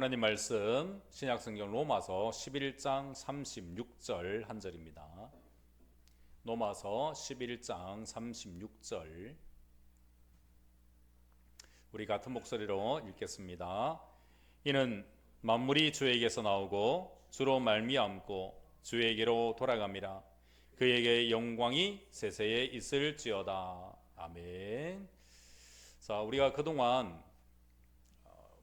하나님 말씀 신약성경 로마서 11장 36절 한 절입니다. 로마서 11장 36절 우리 같은 목소리로 읽겠습니다. 이는 만물이 주에게서 나오고 주로 말미암고 주에게로 돌아갑니다. 그에게 영광이 세세에 있을지어다. 아멘. 자, 우리가 그동안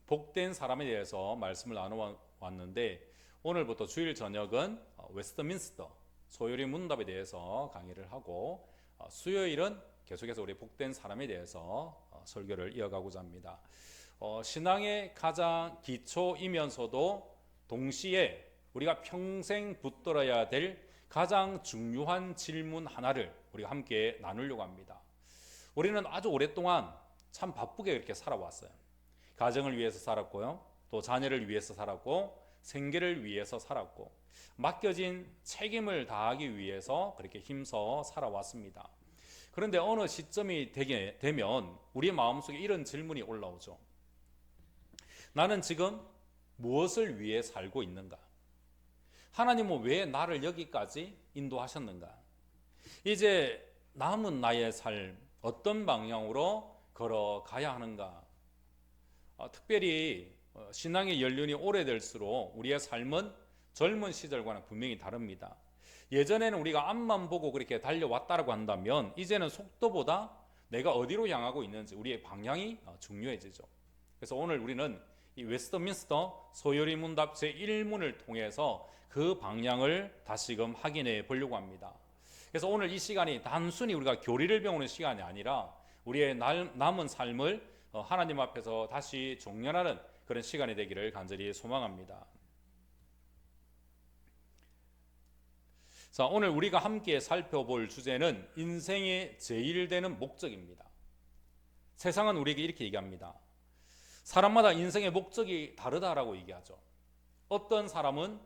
복된 사람에 대해서 말씀을 나눠왔는데 오늘부터 주일 저녁은 웨스트민스터 소요리 문답에 대해서 강의를 하고 수요일은 계속해서 우리 복된 사람에 대해서 설교를 이어가고자 합니다. 신앙의 가장 기초이면서도 동시에 우리가 평생 붙들어야 될 가장 중요한 질문 하나를 우리가 함께 나누려고 합니다. 우리는 아주 오랫동안 참 바쁘게 이렇게 살아왔어요. 가정을 위해서 살았고요. 또 자녀를 위해서 살았고 생계를 위해서 살았고 맡겨진 책임을 다하기 위해서 그렇게 힘써 살아왔습니다. 그런데 어느 시점이 되면 우리의 마음속에 이런 질문이 올라오죠. 나는 지금 무엇을 위해 살고 있는가? 하나님은 왜 나를 여기까지 인도하셨는가? 이제 남은 나의 삶 어떤 방향으로 걸어가야 하는가? 특별히 신앙의 연륜이 오래될수록 우리의 삶은 젊은 시절과는 분명히 다릅니다. 예전에는 우리가 앞만 보고 그렇게 달려왔다고 한다면 이제는 속도보다 내가 어디로 향하고 있는지 우리의 방향이 중요해지죠. 그래서 오늘 우리는 이 웨스트민스터 소요리 문답 제1문을 통해서 그 방향을 다시금 확인해 보려고 합니다. 그래서 오늘 이 시간이 단순히 우리가 교리를 배우는 시간이 아니라 우리의 남은 삶을 하나님 앞에서 다시 종련하는 그런 시간이 되기를 간절히 소망합니다. 자, 오늘 우리가 함께 살펴볼 주제는 인생의 제일 되는 목적입니다. 세상은 우리에게 이렇게 얘기합니다. 사람마다 인생의 목적이 다르다라고 얘기하죠. 어떤 사람은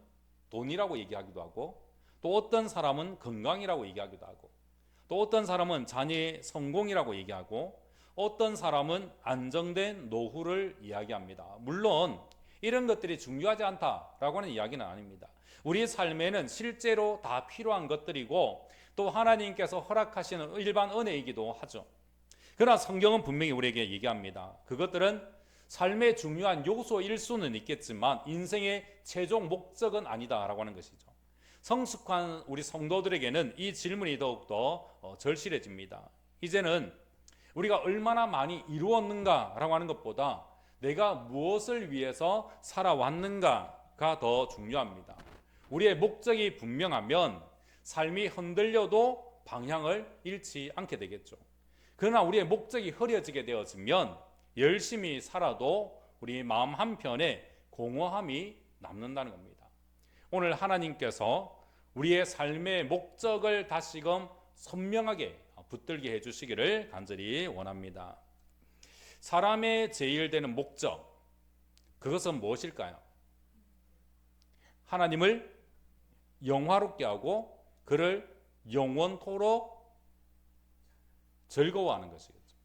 돈이라고 얘기하기도 하고 또 어떤 사람은 건강이라고 얘기하기도 하고 또 어떤 사람은 자녀의 성공이라고 얘기하고 어떤 사람은 안정된 노후를 이야기합니다. 물론 이런 것들이 중요하지 않다라고 하는 이야기는 아닙니다. 우리 삶에는 실제로 다 필요한 것들이고 또 하나님께서 허락하시는 일반 은혜이기도 하죠. 그러나 성경은 분명히 우리에게 얘기합니다. 그것들은 삶의 중요한 요소일 수는 있겠지만 인생의 최종 목적은 아니다라고 하는 것이죠. 성숙한 우리 성도들에게는 이 질문이 더욱더 절실해집니다. 이제는 우리가 얼마나 많이 이루었는가라고 하는 것보다 내가 무엇을 위해서 살아왔는가가 더 중요합니다. 우리의 목적이 분명하면 삶이 흔들려도 방향을 잃지 않게 되겠죠. 그러나 우리의 목적이 흐려지게 되어지면 열심히 살아도 우리 마음 한편에 공허함이 남는다는 겁니다. 오늘 하나님께서 우리의 삶의 목적을 다시금 선명하게 붙들게 해주시기를 간절히 원합니다. 사람의 제일 되는 목적, 그것은 무엇일까요? 하나님을 영화롭게 하고 그를 영원토록 즐거워하는 것이겠죠.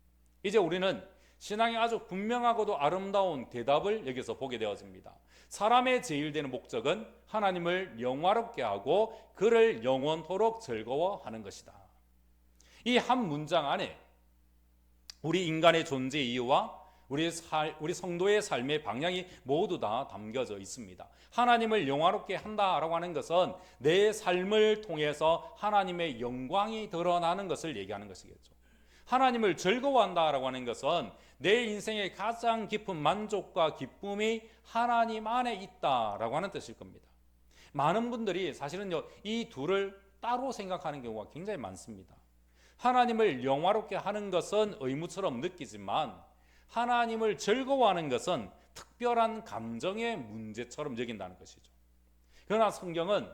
이제 우리는 신앙이 아주 분명하고도 아름다운 대답을 여기서 보게 되어집니다. 사람의 제일 되는 목적은 하나님을 영화롭게 하고 그를 영원토록 즐거워하는 것이다. 이 한 문장 안에 우리 인간의 존재 이유와 우리 성도의 삶의 방향이 모두 다 담겨져 있습니다. 하나님을 영화롭게 한다라고 하는 것은 내 삶을 통해서 하나님의 영광이 드러나는 것을 얘기하는 것이겠죠. 하나님을 즐거워한다라고 하는 것은 내 인생의 가장 깊은 만족과 기쁨이 하나님 안에 있다라고 하는 뜻일 겁니다. 많은 분들이 사실은요, 이 둘을 따로 생각하는 경우가 굉장히 많습니다. 하나님을 영화롭게 하는 것은 의무처럼 느끼지만 하나님을 즐거워하는 것은 특별한 감정의 문제처럼 여긴다는 것이죠. 그러나 성경은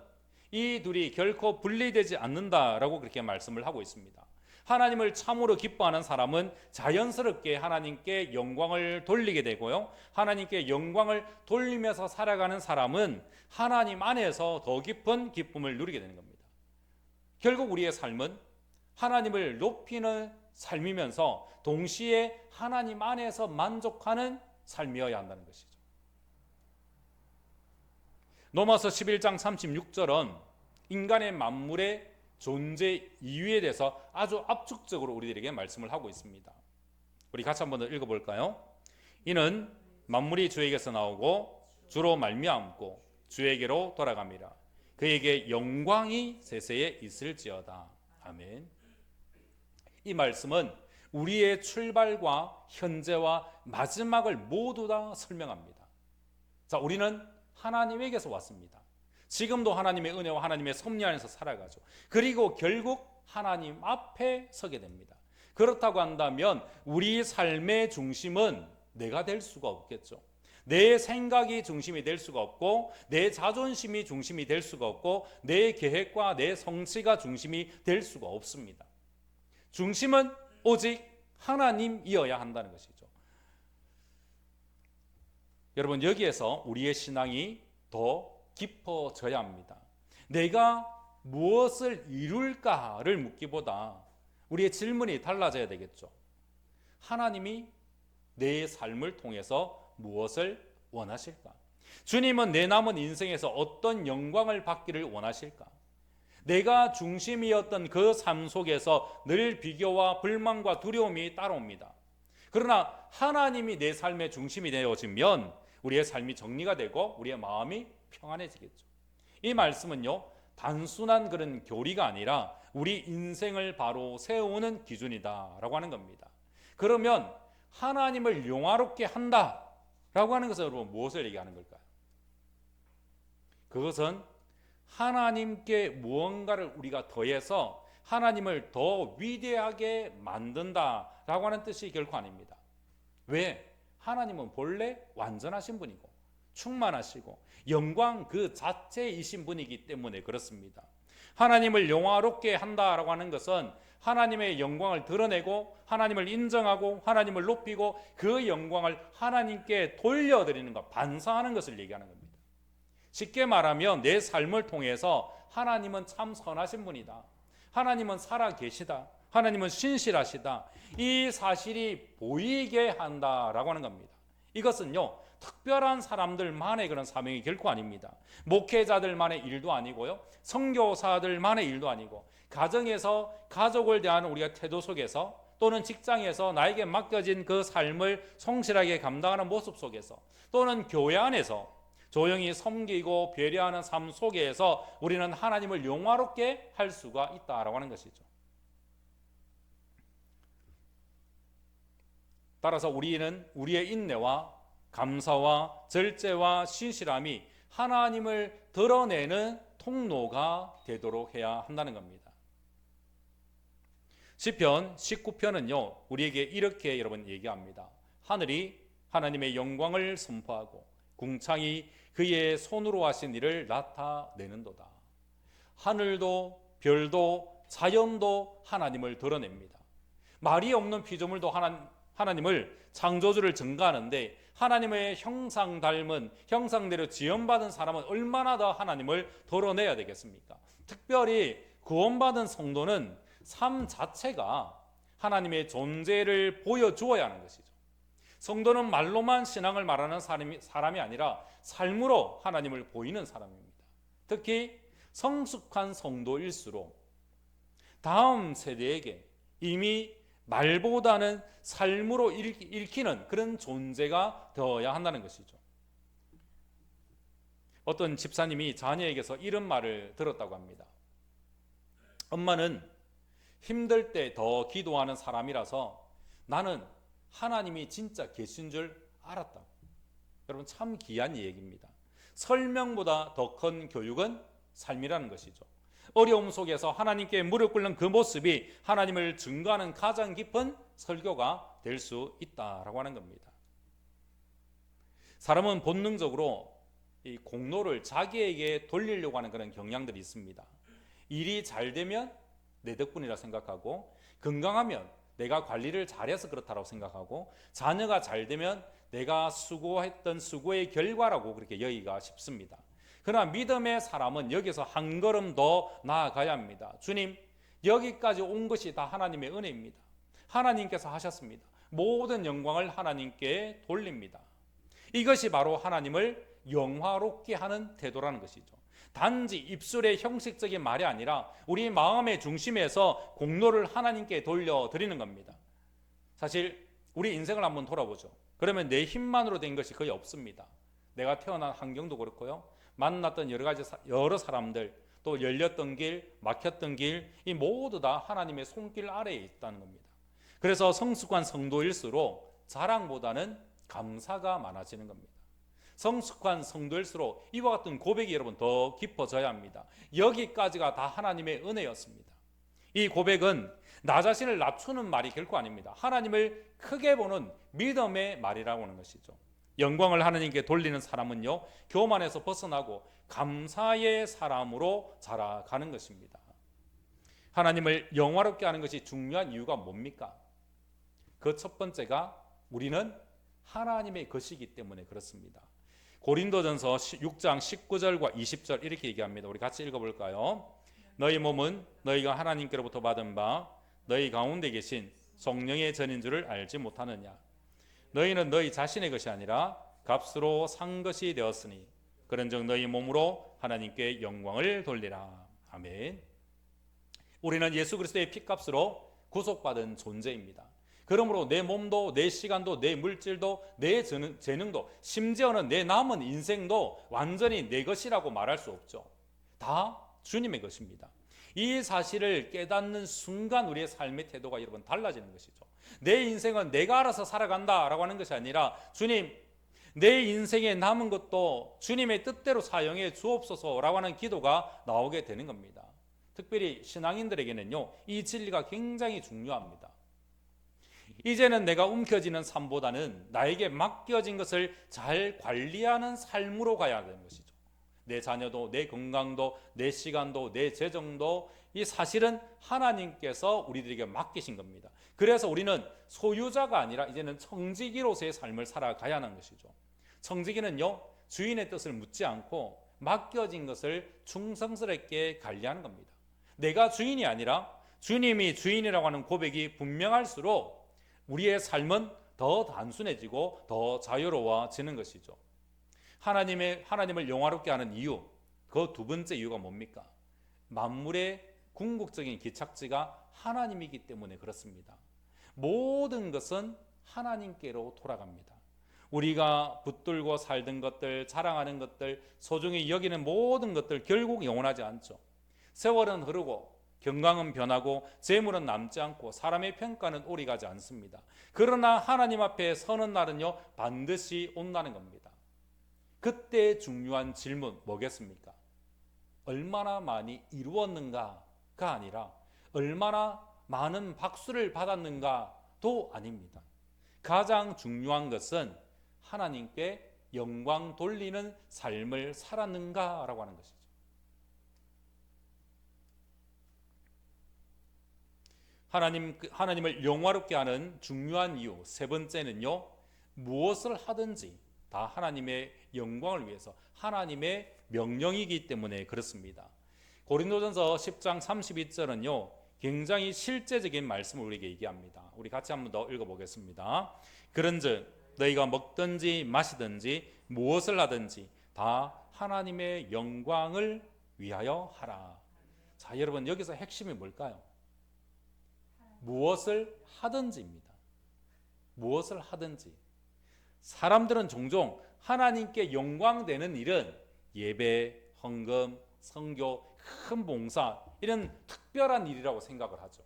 이 둘이 결코 분리되지 않는다라고 그렇게 말씀을 하고 있습니다. 하나님을 참으로 기뻐하는 사람은 자연스럽게 하나님께 영광을 돌리게 되고요. 하나님께 영광을 돌리면서 살아가는 사람은 하나님 안에서 더 깊은 기쁨을 누리게 되는 겁니다. 결국 우리의 삶은 하나님을 높이는 삶이면서 동시에 하나님 안에서 만족하는 삶이어야 한다는 것이죠. 로마서 11장 36절은 인간의 만물의 존재 이유에 대해서 아주 압축적으로 우리들에게 말씀을 하고 있습니다. 우리 같이 한번 더 읽어볼까요? 이는 만물이 주에게서 나오고 주로 말미암고 주에게로 돌아갑니다. 그에게 영광이 세세에 있을지어다. 아멘. 이 말씀은 우리의 출발과 현재와 마지막을 모두 다 설명합니다. 자, 우리는 하나님에게서 왔습니다. 지금도 하나님의 은혜와 하나님의 섭리 안에서 살아가죠. 그리고 결국 하나님 앞에 서게 됩니다. 그렇다고 한다면 우리 삶의 중심은 내가 될 수가 없겠죠. 내 생각이 중심이 될 수가 없고 내 자존심이 중심이 될 수가 없고 내 계획과 내 성취가 중심이 될 수가 없습니다. 중심은 오직 하나님이어야 한다는 것이죠. 여러분, 여기에서 우리의 신앙이 더 깊어져야 합니다. 내가 무엇을 이룰까를 묻기보다 우리의 질문이 달라져야 되겠죠. 하나님이 내 삶을 통해서 무엇을 원하실까? 주님은 내 남은 인생에서 어떤 영광을 받기를 원하실까? 내가 중심이었던 그 삶 속에서 늘 비교와 불만과 두려움이 따라옵니다. 그러나 하나님이 내 삶의 중심이 되어지면 우리의 삶이 정리가 되고 우리의 마음이 평안해지겠죠. 이 말씀은요, 단순한 그런 교리가 아니라 우리 인생을 바로 세우는 기준이다라고 하는 겁니다. 그러면 하나님을 영화롭게 한다라고 하는 것은 여러분 무엇을 얘기하는 걸까요? 그것은 하나님께 무언가를 우리가 더해서 하나님을 더 위대하게 만든다라고 하는 뜻이 결코 아닙니다. 왜? 하나님은 본래 완전하신 분이고 충만하시고 영광 그 자체이신 분이기 때문에 그렇습니다. 하나님을 영화롭게 한다라고 하는 것은 하나님의 영광을 드러내고 하나님을 인정하고 하나님을 높이고 그 영광을 하나님께 돌려드리는 것, 반사하는 것을 얘기하는 겁니다. 쉽게 말하면 내 삶을 통해서 하나님은 참 선하신 분이다, 하나님은 살아계시다, 하나님은 신실하시다, 이 사실이 보이게 한다라고 하는 겁니다. 이것은요, 특별한 사람들만의 그런 사명이 결코 아닙니다. 목회자들만의 일도 아니고요, 선교사들만의 일도 아니고, 가정에서 가족을 대하는 우리가 태도 속에서 또는 직장에서 나에게 맡겨진 그 삶을 성실하게 감당하는 모습 속에서 또는 교회 안에서 조용히 섬기고 배려하는 삶 속에서 우리는 하나님을 영화롭게 할 수가 있다라고 하는 것이죠. 따라서 우리는 우리의 인내와 감사와 절제와 신실함이 하나님을 드러내는 통로가 되도록 해야 한다는 겁니다. 시편 19편은요, 우리에게 이렇게 여러분 얘기합니다. 하늘이 하나님의 영광을 선포하고 궁창이 그의 손으로 하신 일을 나타내는도다. 하늘도 별도 자연도 하나님을 드러냅니다. 말이 없는 피조물도 하나님을 창조주를 증거하는데, 하나님의 형상 닮은 형상대로 지음받은 사람은 얼마나 더 하나님을 드러내야 되겠습니까? 특별히 구원받은 성도는 삶 자체가 하나님의 존재를 보여주어야 하는 것이죠. 성도는 말로만 신앙을 말하는 사람이 아니라 삶으로 하나님을 보이는 사람입니다. 특히 성숙한 성도일수록 다음 세대에게 이미 말보다는 삶으로 읽히는 그런 존재가 되어야 한다는 것이죠. 어떤 집사님이 자녀에게서 이런 말을 들었다고 합니다. 엄마는 힘들 때 더 기도하는 사람이라서 나는 하나님이 진짜 계신 줄 알았다고. 여러분, 참 귀한 얘기입니다. 설명보다 더 큰 교육은 삶이라는 것이죠. 어려움 속에서 하나님께 무릎 꿇는 그 모습이 하나님을 증거하는 가장 깊은 설교가 될 수 있다라고 하는 겁니다. 사람은 본능적으로 이 공로를 자기에게 돌리려고 하는 그런 경향들이 있습니다. 일이 잘 되면 내 덕분이라 생각하고, 건강하면 내가 관리를 잘해서 그렇다고 생각하고, 자녀가 잘 되면 내가 수고했던 수고의 결과라고 그렇게 여기가 싶습니다. 그러나 믿음의 사람은 여기서 한 걸음 더 나아가야 합니다. 주님, 여기까지 온 것이 다 하나님의 은혜입니다. 하나님께서 하셨습니다. 모든 영광을 하나님께 돌립니다. 이것이 바로 하나님을 영화롭게 하는 태도라는 것이죠. 단지 입술의 형식적인 말이 아니라 우리 마음의 중심에서 공로를 하나님께 돌려드리는 겁니다. 사실 우리 인생을 한번 돌아보죠. 그러면 내 힘만으로 된 것이 거의 없습니다. 내가 태어난 환경도 그렇고요. 만났던 여러 사람들, 또 열렸던 길, 막혔던 길, 이 모두 다 하나님의 손길 아래에 있다는 겁니다. 그래서 성숙한 성도일수록 자랑보다는 감사가 많아지는 겁니다. 성숙한 성도일수록 이와 같은 고백이 여러분 더 깊어져야 합니다. 여기까지가 다 하나님의 은혜였습니다. 이 고백은 나 자신을 낮추는 말이 결코 아닙니다. 하나님을 크게 보는 믿음의 말이라고 하는 것이죠. 영광을 하나님께 돌리는 사람은요, 교만에서 벗어나고 감사의 사람으로 자라가는 것입니다. 하나님을 영화롭게 하는 것이 중요한 이유가 뭡니까? 그 첫 번째가 우리는 하나님의 것이기 때문에 그렇습니다. 고린도전서 6장 19절과 20절 이렇게 얘기합니다. 우리 같이 읽어볼까요? 너희 몸은 너희가 하나님께로부터 받은 바 너희 가운데 계신 성령의 전인 줄을 알지 못하느냐. 너희는 너희 자신의 것이 아니라 값으로 산 것이 되었으니 그런즉 너희 몸으로 하나님께 영광을 돌리라. 아멘. 우리는 예수 그리스도의 피값으로 구속받은 존재입니다. 그러므로 내 몸도 내 시간도 내 물질도 내 재능도 심지어는 내 남은 인생도 완전히 내 것이라고 말할 수 없죠. 다 주님의 것입니다. 이 사실을 깨닫는 순간 우리의 삶의 태도가 여러분 달라지는 것이죠. 내 인생은 내가 알아서 살아간다라고 하는 것이 아니라 주님, 내 인생에 남은 것도 주님의 뜻대로 사용해 주옵소서라고 하는 기도가 나오게 되는 겁니다. 특별히 신앙인들에게는요, 이 진리가 굉장히 중요합니다. 이제는 내가 움켜쥐는 삶보다는 나에게 맡겨진 것을 잘 관리하는 삶으로 가야 되는 것이죠. 내 자녀도, 내 건강도, 내 시간도, 내 재정도 이 사실은 하나님께서 우리들에게 맡기신 겁니다. 그래서 우리는 소유자가 아니라 이제는 청지기로서의 삶을 살아가야 하는 것이죠. 청지기는요, 주인의 뜻을 묻지 않고 맡겨진 것을 충성스럽게 관리하는 겁니다. 내가 주인이 아니라 주님이 주인이라고 하는 고백이 분명할수록 우리의 삶은 더 단순해지고 더 자유로워지는 것이죠. 하나님을 영화롭게 하는 이유, 그 두 번째 이유가 뭡니까? 만물의 궁극적인 기착지가 하나님이기 때문에 그렇습니다. 모든 것은 하나님께로 돌아갑니다. 우리가 붙들고 살던 것들, 자랑하는 것들, 소중히 여기는 모든 것들 결국 영원하지 않죠. 세월은 흐르고 경강은 변하고 재물은 남지 않고 사람의 평가는 오래 가지 않습니다. 그러나 하나님 앞에 서는 날은요, 반드시 온다는 겁니다. 그때 중요한 질문 뭐겠습니까? 얼마나 많이 이루었는가가 아니라 얼마나 많은 박수를 받았는가도 아닙니다. 가장 중요한 것은 하나님께 영광 돌리는 삶을 살았는가라고 하는 것이죠. 하나님을 영화롭게 하는 중요한 이유 세 번째는요, 무엇을 하든지 다 하나님의 영광을 위해서 하나님의 명령이기 때문에 그렇습니다. 고린도전서 10장 32절은요, 굉장히 실제적인 말씀을 우리에게 얘기합니다. 우리 같이 한번 더 읽어보겠습니다. 그런즉 너희가 먹든지 마시든지 무엇을 하든지 다 하나님의 영광을 위하여 하라. 자, 여러분, 여기서 핵심이 뭘까요? 무엇을 하든지입니다. 무엇을 하든지. 사람들은 종종 하나님께 영광되는 일은 예배, 헌금, 선교, 큰 봉사 이런 특별한 일이라고 생각을 하죠.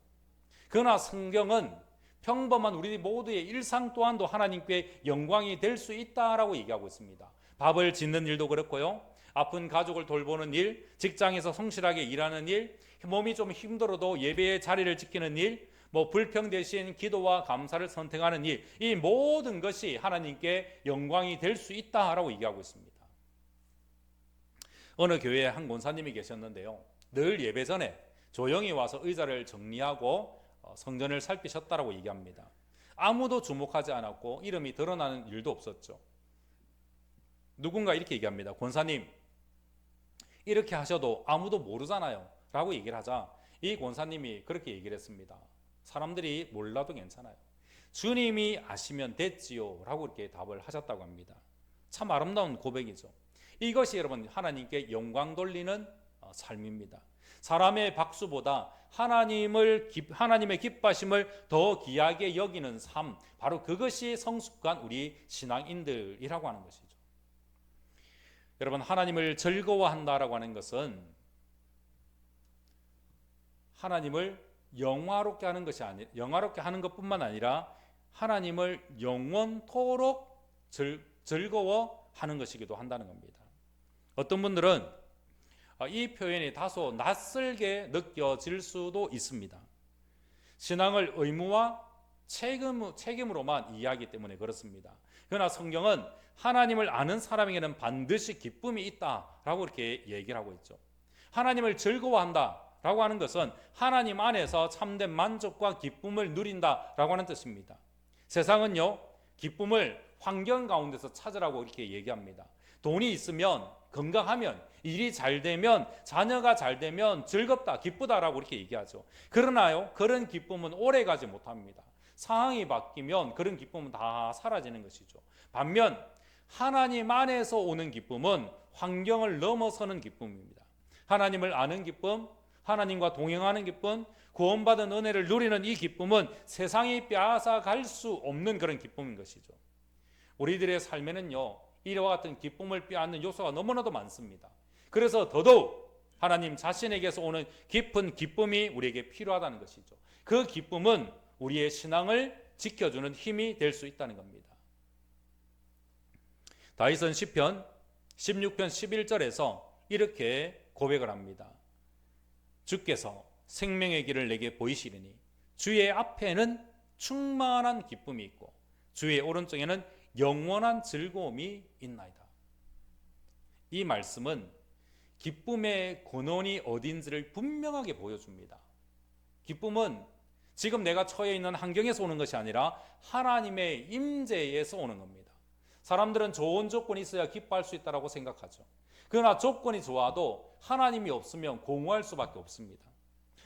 그러나 성경은 평범한 우리 모두의 일상 또한도 하나님께 영광이 될 수 있다라고 얘기하고 있습니다. 밥을 짓는 일도 그렇고요, 아픈 가족을 돌보는 일, 직장에서 성실하게 일하는 일, 몸이 좀 힘들어도 예배의 자리를 지키는 일, 불평 대신 기도와 감사를 선택하는 일, 이 모든 것이 하나님께 영광이 될 수 있다라고 얘기하고 있습니다. 어느 교회에 한 권사님이 계셨는데요, 늘 예배 전에 조용히 와서 의자를 정리하고 성전을 살피셨다라고 얘기합니다. 아무도 주목하지 않았고 이름이 드러나는 일도 없었죠. 누군가 이렇게 얘기합니다. 권사님, 이렇게 하셔도 아무도 모르잖아요 라고 얘기를 하자 이 권사님이 그렇게 얘기를 했습니다. 사람들이 몰라도 괜찮아요. 주님이 아시면 됐지요 라고 이렇게 답을 하셨다고 합니다. 참 아름다운 고백이죠. 이것이 여러분 하나님께 영광 돌리는 삶입니다. 사람의 박수보다 하나님의 기뻐하심을 더 귀하게 여기는 삶, 바로 그것이 성숙한 우리 신앙인들이라고 하는 것이죠. 여러분, 하나님을 즐거워한다라고 하는 것은 하나님을 영화롭게 하는 것뿐만 아니라 하나님을 영원토록 즐거워하는 것이기도 한다는 겁니다. 어떤 분들은 이 표현이 다소 낯설게 느껴질 수도 있습니다. 신앙을 의무와 책임으로만 이해하기 때문에 그렇습니다. 그러나 성경은 하나님을 아는 사람에게는 반드시 기쁨이 있다라고 이렇게 얘기를 하고 있죠. 하나님을 즐거워한다라고 하는 것은 하나님 안에서 참된 만족과 기쁨을 누린다라고 하는 뜻입니다. 세상은요, 기쁨을 환경 가운데서 찾으라고 이렇게 얘기합니다. 돈이 있으면, 건강하면, 일이 잘 되면, 자녀가 잘 되면 즐겁다, 기쁘다라고 이렇게 얘기하죠. 그러나요, 그런 기쁨은 오래 가지 못합니다. 상황이 바뀌면 그런 기쁨은 다 사라지는 것이죠. 반면 하나님 안에서 오는 기쁨은 환경을 넘어서는 기쁨입니다. 하나님을 아는 기쁨, 하나님과 동행하는 기쁨, 구원받은 은혜를 누리는 이 기쁨은 세상이 빼앗아갈 수 없는 그런 기쁨인 것이죠. 우리들의 삶에는요, 이와 같은 기쁨을 빼앗는 요소가 너무나도 많습니다. 그래서 더더욱 하나님 자신에게서 오는 깊은 기쁨이 우리에게 필요하다는 것이죠. 그 기쁨은 우리의 신앙을 지켜주는 힘이 될 수 있다는 겁니다. 다윗은 시편 16편 11절에서 이렇게 고백을 합니다. 주께서 생명의 길을 내게 보이시리니 주의 앞에는 충만한 기쁨이 있고 주의 오른쪽에는 영원한 즐거움이 있나이다. 이 말씀은 기쁨의 근원이 어딘지를 분명하게 보여줍니다. 기쁨은 지금 내가 처해 있는 환경에서 오는 것이 아니라 하나님의 임재에서 오는 겁니다. 사람들은 좋은 조건이 있어야 기뻐할 수 있다고 생각하죠. 그러나 조건이 좋아도 하나님이 없으면 공허할 수밖에 없습니다.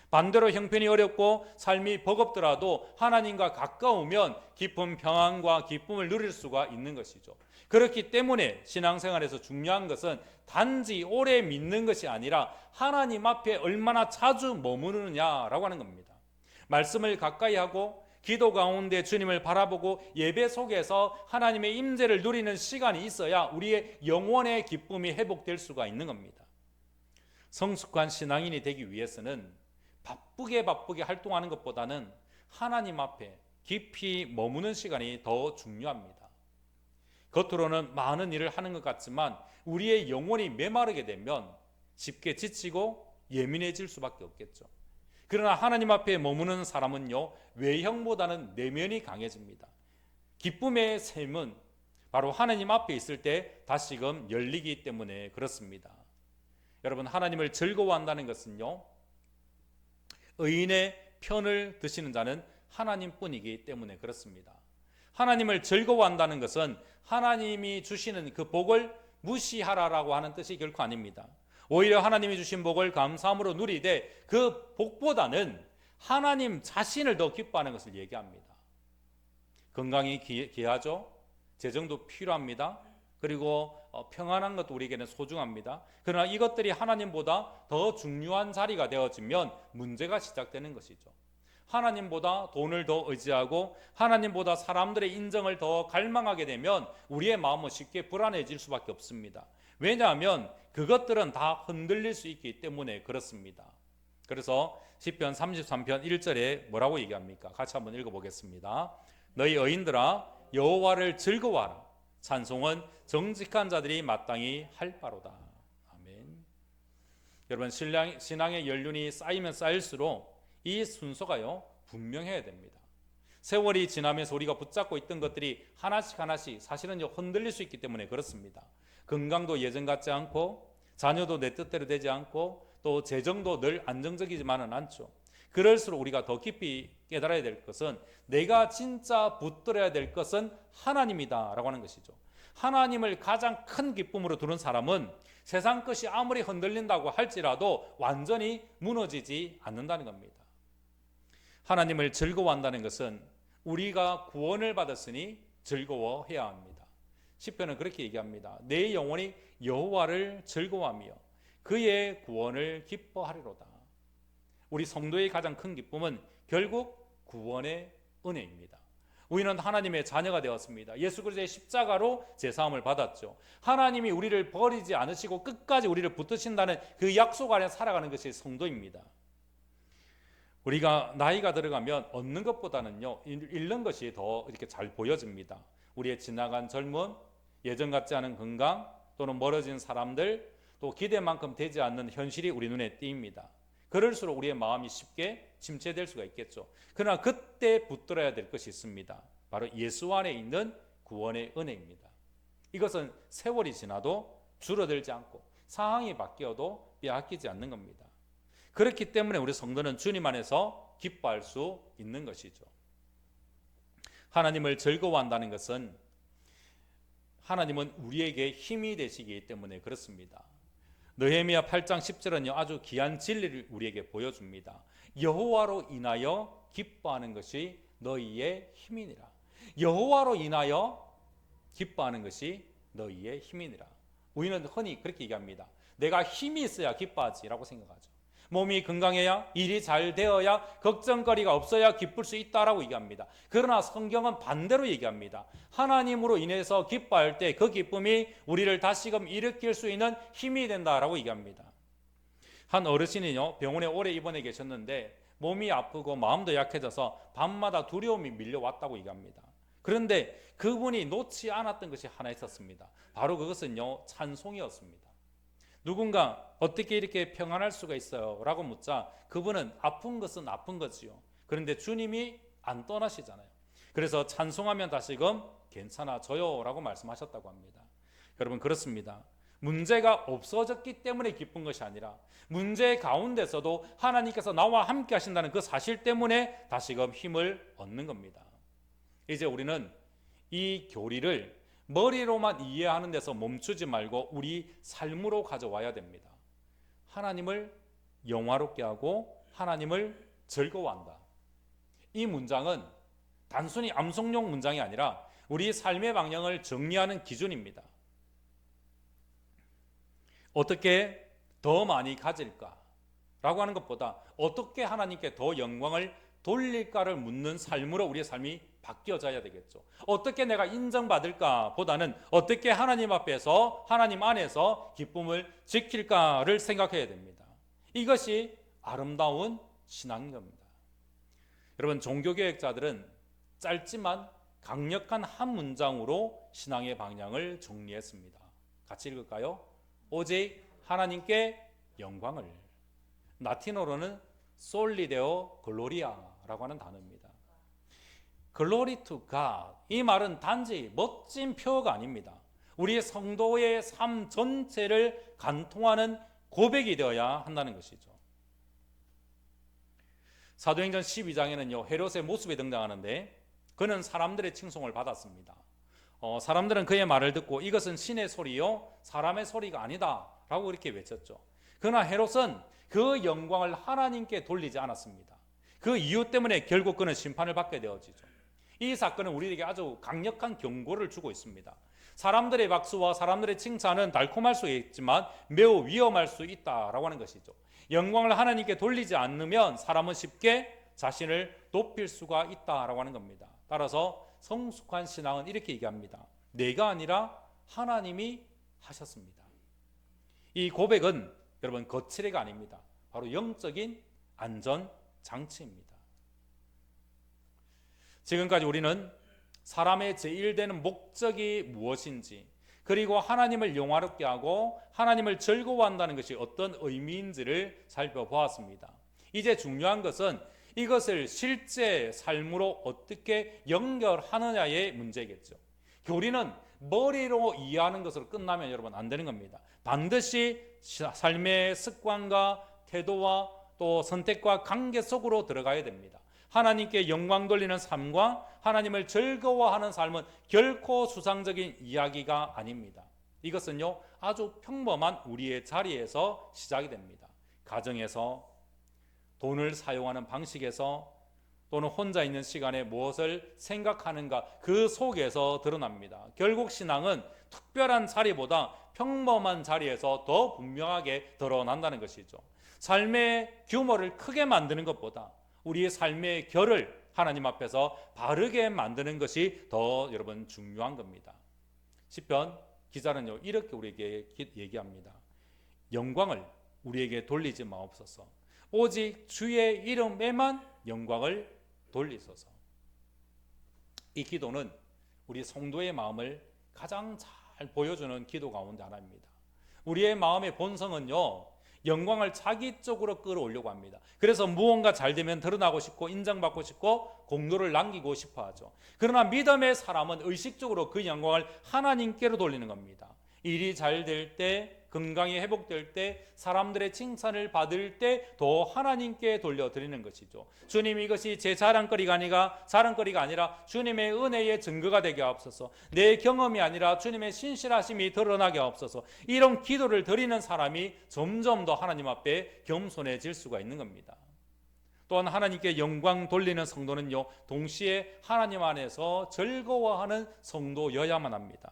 반대로 형편이 어렵고 삶이 버겁더라도 하나님과 가까우면 깊은 평안과 기쁨을 누릴 수가 있는 것이죠. 그렇기 때문에 신앙생활에서 중요한 것은 단지 오래 믿는 것이 아니라 하나님 앞에 얼마나 자주 머무르느냐라고 하는 겁니다. 말씀을 가까이 하고 기도 가운데 주님을 바라보고 예배 속에서 하나님의 임재를 누리는 시간이 있어야 우리의 영혼의 기쁨이 회복될 수가 있는 겁니다. 성숙한 신앙인이 되기 위해서는 바쁘게 활동하는 것보다는 하나님 앞에 깊이 머무는 시간이 더 중요합니다. 겉으로는 많은 일을 하는 것 같지만 우리의 영혼이 메마르게 되면 쉽게 지치고 예민해질 수밖에 없겠죠. 그러나 하나님 앞에 머무는 사람은요, 외형보다는 내면이 강해집니다. 기쁨의 샘은 바로 하나님 앞에 있을 때 다시금 열리기 때문에 그렇습니다. 여러분, 하나님을 즐거워한다는 것은요, 의인의 편을 드시는 자는 하나님뿐이기 때문에 그렇습니다. 하나님을 즐거워한다는 것은 하나님이 주시는 그 복을 무시하라라고 하는 뜻이 결코 아닙니다. 오히려 하나님이 주신 복을 감사함으로 누리되 그 복보다는 하나님 자신을 더 기뻐하는 것을 얘기합니다. 건강이 귀하죠. 재정도 필요합니다. 그리고 평안한 것도 우리에게는 소중합니다. 그러나 이것들이 하나님보다 더 중요한 자리가 되어지면 문제가 시작되는 것이죠. 하나님보다 돈을 더 의지하고 하나님보다 사람들의 인정을 더 갈망하게 되면 우리의 마음은 쉽게 불안해질 수밖에 없습니다. 왜냐하면 그것들은 다 흔들릴 수 있기 때문에 그렇습니다. 그래서 시편 33편 1절에 뭐라고 얘기합니까? 같이 한번 읽어보겠습니다. 너희 의인들아 여호와를 즐거워하라. 찬송은 정직한 자들이 마땅히 할 바로다. 아멘. 여러분, 신앙의 연륜이 쌓이면 쌓일수록 이 순서가요 분명해야 됩니다. 세월이 지나면서 우리가 붙잡고 있던 것들이 하나씩 사실은 흔들릴 수 있기 때문에 그렇습니다. 건강도 예전 같지 않고 자녀도 내 뜻대로 되지 않고 또 재정도 늘 안정적이지만은 않죠. 그럴수록 우리가 더 깊이 깨달아야 될 것은 내가 진짜 붙들어야 될 것은 하나님이다라고 하는 것이죠. 하나님을 가장 큰 기쁨으로 두는 사람은 세상 것이 아무리 흔들린다고 할지라도 완전히 무너지지 않는다는 겁니다. 하나님을 즐거워한다는 것은 우리가 구원을 받았으니 즐거워해야 합니다. 시편은 그렇게 얘기합니다. 내 영혼이 여호와를 즐거워하며 그의 구원을 기뻐하리로다. 우리 성도의 가장 큰 기쁨은 결국 구원의 은혜입니다. 우리는 하나님의 자녀가 되었습니다. 예수 그리스도의 십자가로 제사함을 받았죠. 하나님이 우리를 버리지 않으시고 끝까지 우리를 붙드신다는 그 약속 안에 살아가는 것이 성도입니다. 우리가 나이가 들어가면 얻는 것보다는요, 잃는 것이 더 이렇게 잘 보여집니다. 우리의 지나간 젊음, 예전 같지 않은 건강, 또는 멀어진 사람들, 또 기대만큼 되지 않는 현실이 우리 눈에 띄입니다. 그럴수록 우리의 마음이 쉽게 침체될 수가 있겠죠. 그러나 그때 붙들어야 될 것이 있습니다. 바로 예수 안에 있는 구원의 은혜입니다. 이것은 세월이 지나도 줄어들지 않고 상황이 바뀌어도 빼앗기지 않는 겁니다. 그렇기 때문에 우리 성도는 주님 안에서 기뻐할 수 있는 것이죠. 하나님을 즐거워한다는 것은 하나님은 우리에게 힘이 되시기 때문에 그렇습니다. 느헤미야 8장 10절은요, 아주 귀한 진리를 우리에게 보여줍니다. 여호와로 인하여 기뻐하는 것이 너희의 힘이니라. 여호와로 인하여 기뻐하는 것이 너희의 힘이니라. 우리는 흔히 그렇게 얘기합니다. 내가 힘이 있어야 기뻐하지라고 생각하죠. 몸이 건강해야, 일이 잘 되어야, 걱정거리가 없어야 기쁠 수 있다라고 얘기합니다. 그러나 성경은 반대로 얘기합니다. 하나님으로 인해서 기뻐할 때 그 기쁨이 우리를 다시금 일으킬 수 있는 힘이 된다라고 얘기합니다. 한 어르신이요, 병원에 오래 입원해 계셨는데 몸이 아프고 마음도 약해져서 밤마다 두려움이 밀려왔다고 얘기합니다. 그런데 그분이 놓지 않았던 것이 하나 있었습니다. 바로 그것은요, 찬송이었습니다. 누군가 어떻게 이렇게 평안할 수가 있어요? 라고 묻자 그분은 아픈 것은 아픈 거지요. 그런데 주님이 안 떠나시잖아요. 그래서 찬송하면 다시금 괜찮아져요 라고 말씀하셨다고 합니다. 여러분, 그렇습니다. 문제가 없어졌기 때문에 기쁜 것이 아니라 문제 가운데서도 하나님께서 나와 함께 하신다는 그 사실 때문에 다시금 힘을 얻는 겁니다. 이제 우리는 이 교리를 머리로만 이해하는 데서 멈추지 말고 우리 삶으로 가져와야 됩니다. 하나님을 영화롭게 하고 하나님을 즐거워한다. 이 문장은 단순히 암송용 문장이 아니라 우리 삶의 방향을 정리하는 기준입니다. 어떻게 더 많이 가질까? 라고 하는 것보다 어떻게 하나님께 더 영광을 돌릴까를 묻는 삶으로 우리의 삶이 바뀌어져야 되겠죠. 어떻게 내가 인정받을까 보다는 어떻게 하나님 앞에서, 하나님 안에서 기쁨을 지킬까를 생각해야 됩니다. 이것이 아름다운 신앙인 겁니다. 여러분, 종교개혁자들은 짧지만 강력한 한 문장으로 신앙의 방향을 정리했습니다. 같이 읽을까요? 오직 하나님께 영광을. 라틴어로는 솔리데오 글로리아라고 하는 단어입니다. Glory to God. 이 말은 단지 멋진 표어가 아닙니다. 우리의 성도의 삶 전체를 관통하는 고백이 되어야 한다는 것이죠. 사도행전 12장에는요, 헤롯의 모습이 등장하는데 그는 사람들의 칭송을 받았습니다. 사람들은 그의 말을 듣고 이것은 신의 소리요 사람의 소리가 아니다 라고 이렇게 외쳤죠. 그러나 헤롯은 그 영광을 하나님께 돌리지 않았습니다. 그 이유 때문에 결국 그는 심판을 받게 되어지죠. 이 사건은 우리에게 아주 강력한 경고를 주고 있습니다. 사람들의 박수와 사람들의 칭찬은 달콤할 수 있지만 매우 위험할 수 있다라고 하는 것이죠. 영광을 하나님께 돌리지 않으면 사람은 쉽게 자신을 높일 수가 있다라고 하는 겁니다. 따라서 성숙한 신앙은 이렇게 얘기합니다. 내가 아니라 하나님이 하셨습니다. 이 고백은 여러분 거칠애가 아닙니다. 바로 영적인 안전장치입니다. 지금까지 우리는 사람의 제1되는 목적이 무엇인지, 그리고 하나님을 영화롭게 하고 하나님을 즐거워한다는 것이 어떤 의미인지를 살펴보았습니다. 이제 중요한 것은 이것을 실제 삶으로 어떻게 연결하느냐의 문제겠죠. 교리는 머리로 이해하는 것으로 끝나면 여러분 안 되는 겁니다. 반드시 삶의 습관과 태도와 또 선택과 관계 속으로 들어가야 됩니다. 하나님께 영광 돌리는 삶과 하나님을 즐거워하는 삶은 결코 수상적인 이야기가 아닙니다. 이것은요, 아주 평범한 우리의 자리에서 시작이 됩니다. 가정에서, 돈을 사용하는 방식에서, 또는 혼자 있는 시간에 무엇을 생각하는가, 그 속에서 드러납니다. 결국 신앙은 특별한 자리보다 평범한 자리에서 더 분명하게 드러난다는 것이죠. 삶의 규모를 크게 만드는 것보다 우리의 삶의 결을 하나님 앞에서 바르게 만드는 것이 더 여러분 중요한 겁니다. 시편 기자는요 이렇게 우리에게 얘기합니다. 영광을 우리에게 돌리지 마옵소서. 오직 주의 이름에만 영광을 돌리소서. 이 기도는 우리 성도의 마음을 가장 잘 보여주는 기도 가운데 하나입니다. 우리의 마음의 본성은요 영광을 자기 쪽으로 끌어올려고 합니다. 그래서 무언가 잘 되면 드러나고 싶고 인정받고 싶고 공로를 남기고 싶어 하죠. 그러나 믿음의 사람은 의식적으로 그 영광을 하나님께로 돌리는 겁니다. 일이 잘 될 때, 건강이 회복될 때, 사람들의 칭찬을 받을 때 더 하나님께 돌려드리는 것이죠. 주님, 이것이 제 자랑거리가 아니라 주님의 은혜의 증거가 되게 하옵소서. 내 경험이 아니라 주님의 신실하심이 드러나게 하옵소서. 이런 기도를 드리는 사람이 점점 더 하나님 앞에 겸손해질 수가 있는 겁니다. 또한 하나님께 영광 돌리는 성도는요 동시에 하나님 안에서 즐거워하는 성도여야만 합니다.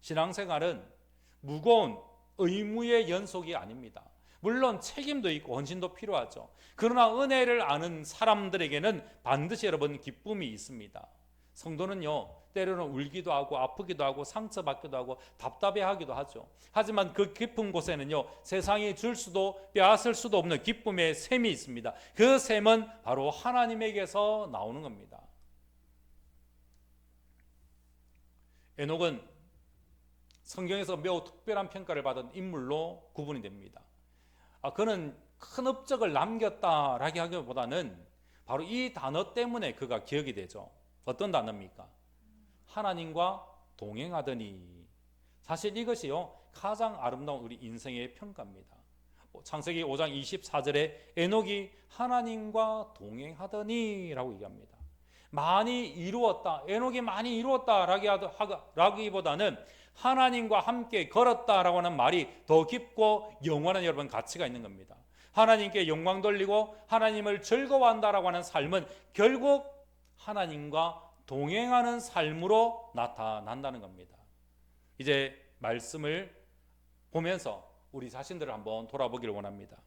신앙생활은 무거운 의무의 연속이 아닙니다. 물론 책임도 있고 헌신도 필요하죠. 그러나 은혜를 아는 사람들에게는 반드시 여러분 기쁨이 있습니다. 성도는요 때로는 울기도 하고 아프기도 하고 상처받기도 하고 답답해하기도 하죠. 하지만 그 깊은 곳에는요 세상이 줄 수도 빼앗을 수도 없는 기쁨의 샘이 있습니다. 그 샘은 바로 하나님에게서 나오는 겁니다. 에녹은 성경에서 매우 특별한 평가를 받은 인물로 구분이 됩니다. 그는 큰 업적을 남겼다라고 하기보다는 바로 이 단어 때문에 그가 기억이 되죠. 어떤 단어입니까? 하나님과 동행하더니. 사실 이것이요 가장 아름다운 우리 인생의 평가입니다. 창세기 5장 24절에 에녹이 하나님과 동행하더니 라고 얘기합니다. 많이 이루었다, 에녹이 많이 이루었다라기보다는 하나님과 함께 걸었다라고 하는 말이 더 깊고 영원한 여러분 가치가 있는 겁니다. 하나님께 영광 돌리고 하나님을 즐거워한다라고 하는 삶은 결국 하나님과 동행하는 삶으로 나타난다는 겁니다. 이제 말씀을 보면서 우리 자신들을 한번 돌아보기를 원합니다.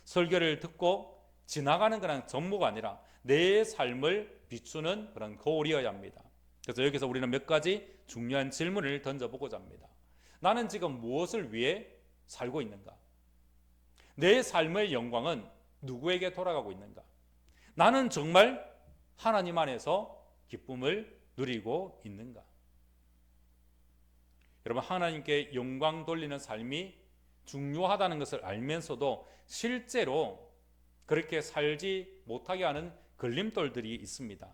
설교를 듣고 지나가는 그런 전무가 아니라 내 삶을 비추는 그런 거울이어야 합니다. 그래서 여기서 우리는 몇 가지 중요한 질문을 던져보고자 합니다. 나는 지금 무엇을 위해 살고 있는가? 내 삶의 영광은 누구에게 돌아가고 있는가? 나는 정말 하나님 안에서 기쁨을 누리고 있는가? 여러분, 하나님께 영광 돌리는 삶이 중요하다는 것을 알면서도 실제로 그렇게 살지 못하게 하는 걸림돌들이 있습니다.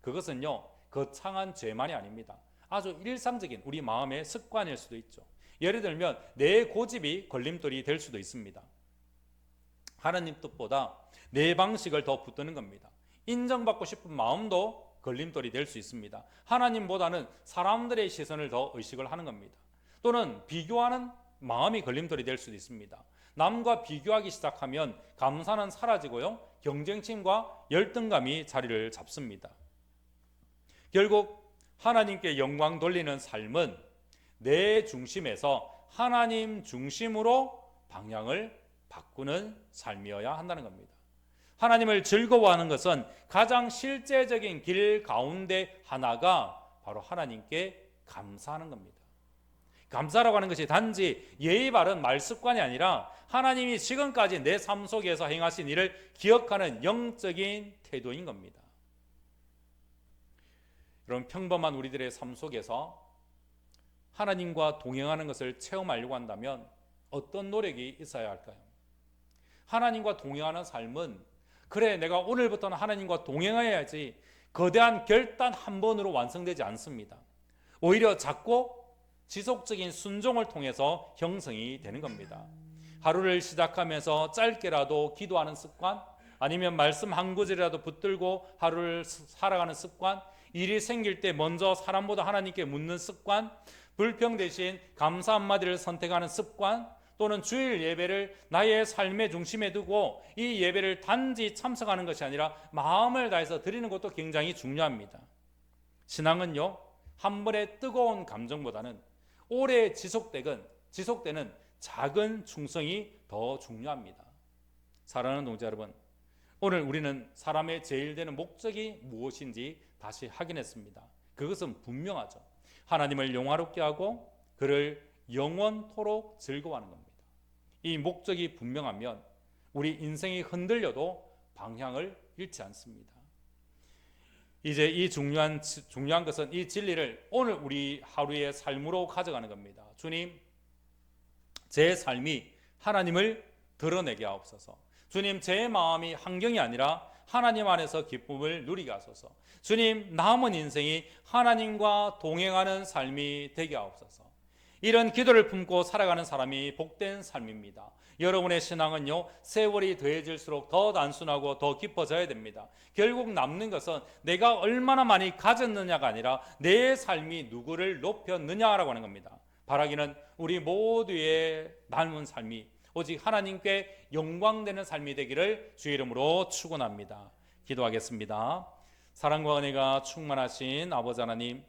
그것은요 거창한 죄만이 아닙니다. 아주 일상적인 우리 마음의 습관일 수도 있죠. 예를 들면 내 고집이 걸림돌이 될 수도 있습니다. 하나님 뜻보다 내 방식을 더 붙드는 겁니다. 인정받고 싶은 마음도 걸림돌이 될 수 있습니다. 하나님보다는 사람들의 시선을 더 의식을 하는 겁니다. 또는 비교하는 마음이 걸림돌이 될 수도 있습니다. 남과 비교하기 시작하면 감사는 사라지고요 경쟁심과 열등감이 자리를 잡습니다. 결국 하나님께 영광 돌리는 삶은 내 중심에서 하나님 중심으로 방향을 바꾸는 삶이어야 한다는 겁니다. 하나님을 즐거워하는 것은 가장 실제적인 길 가운데 하나가 바로 하나님께 감사하는 겁니다. 감사라고 하는 것이 단지 예의 바른 말 습관이 아니라 하나님이 지금까지 내 삶 속에서 행하신 일을 기억하는 영적인 태도인 겁니다. 여러분, 평범한 우리들의 삶 속에서 하나님과 동행하는 것을 체험하려고 한다면 어떤 노력이 있어야 할까요? 하나님과 동행하는 삶은 그래 내가 오늘부터는 하나님과 동행해야지 거대한 결단 한 번으로 완성되지 않습니다. 오히려 작고 지속적인 순종을 통해서 형성이 되는 겁니다. 하루를 시작하면서 짧게라도 기도하는 습관, 아니면 말씀 한 구절이라도 붙들고 하루를 살아가는 습관, 일이 생길 때 먼저 사람보다 하나님께 묻는 습관, 불평 대신 감사 한마디를 선택하는 습관, 또는 주일 예배를 나의 삶의 중심에 두고 이 예배를 단지 참석하는 것이 아니라 마음을 다해서 드리는 것도 굉장히 중요합니다. 신앙은요, 한 번의 뜨거운 감정보다는 오래 지속되는 작은 충성이 더 중요합니다. 사랑하는 동지 여러분, 오늘 우리는 사람의 제일 되는 목적이 무엇인지 다시 확인했습니다. 그것은 분명하죠. 하나님을 영화롭게 하고 그를 영원토록 즐거워하는 겁니다. 이 목적이 분명하면 우리 인생이 흔들려도 방향을 잃지 않습니다. 이제 이 중요한 것은 이 진리를 오늘 우리 하루의 삶으로 가져가는 겁니다. 주님, 제 삶이 하나님을 드러내게 하옵소서. 주님, 제 마음이 환경이 아니라 하나님 안에서 기쁨을 누리게 하소서. 주님, 남은 인생이 하나님과 동행하는 삶이 되게 하옵소서. 이런 기도를 품고 살아가는 사람이 복된 삶입니다. 여러분의 신앙은요, 세월이 더해질수록 더 단순하고 더 깊어져야 됩니다. 결국 남는 것은 내가 얼마나 많이 가졌느냐가 아니라 내 삶이 누구를 높였느냐라고 하는 겁니다. 바라기는 우리 모두의 남은 삶이 오직 하나님께 영광되는 삶이 되기를 주의 이름으로 축원합니다. 기도하겠습니다. 사랑과 은혜가 충만하신 아버지 하나님,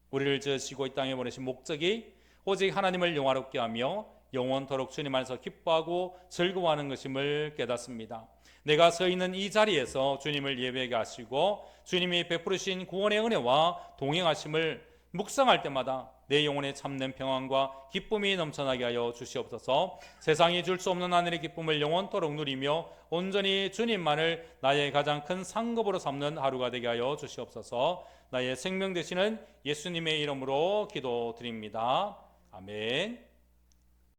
우리를 지으시고 이 땅에 보내신 목적이 오직 하나님을 영화롭게 하며 영원토록 주님 안에서 기뻐하고 즐거워하는 것임을 깨닫습니다. 내가 서 있는 이 자리에서 주님을 예배하게 하시고 주님이 베푸르신 구원의 은혜와 동행하심을 묵상할 때마다 내 영혼에 참된 평안과 기쁨이 넘쳐나게 하여 주시옵소서. 세상이 줄 수 없는 하늘의 기쁨을 영원토록 누리며 온전히 주님만을 나의 가장 큰 상급으로 삼는 하루가 되게 하여 주시옵소서. 나의 생명 되시는 예수님의 이름으로 기도드립니다. 아멘.